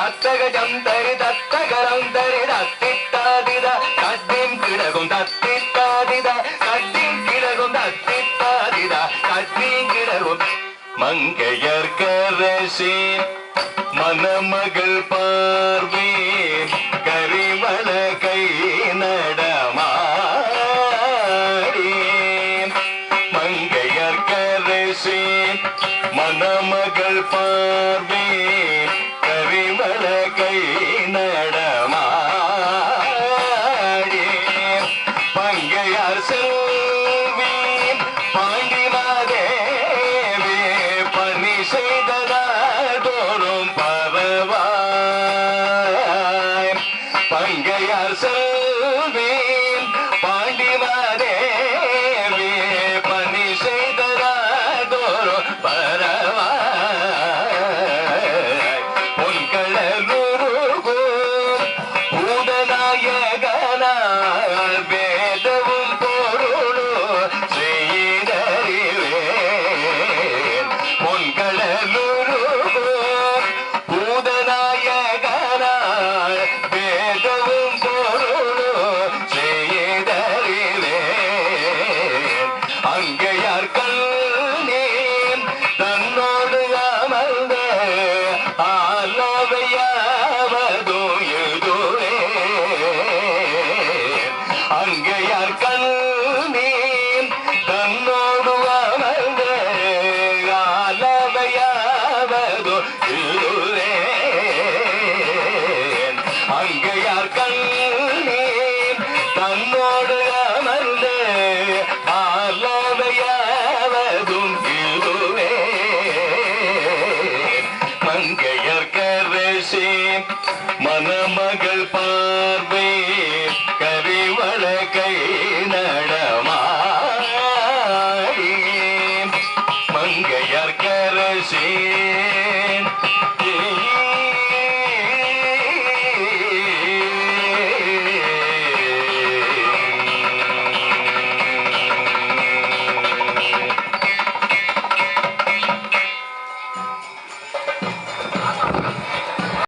தத்தகஜம் தரி தத்தகரம் தரி தத்தித்தாதித கத்தின் கிடகும் தத்தித்தாதித கத்தின் கிடகும் தத்தித்தாதித கத்தின் கிடகும் மங்கையர்க்கரசி மணமகள் பார்வே கரிமல கை நடமாடி மங்கையர்க்கரசி மணமகள் பார்வே கரிமல கை நடமாடி பங்கையார் செல்வி பாண்டிமாதேவி பணி செய்ததோறும் பரவாய் பங்கையார் செல்வி பாண்டிமாதேவி பணி செய்ததோறும் பரவாய் பொன்களூருகோ பூதநாயகனார் வேதவும் பொருளோ செய்தறிவேன் பொன்களூருகோ பூதநாயகனார் வேதவும் பொருளோ செய்தறிவேன் அங்கையார் கல்நேன் தன்னோடு அமர்ந்த ஆலவையாவதும் இதுவே அங்கையார் கல்நேன் தன்னோடு அமர்ந்த ஆலவையாவதும் இதுவே அங்கையார் கல்நேன் தன்னோடு அமர்ந்த ஆலவையாவதும் இதுவே மங்கையர்க்கரசி மணமகள் பார்வை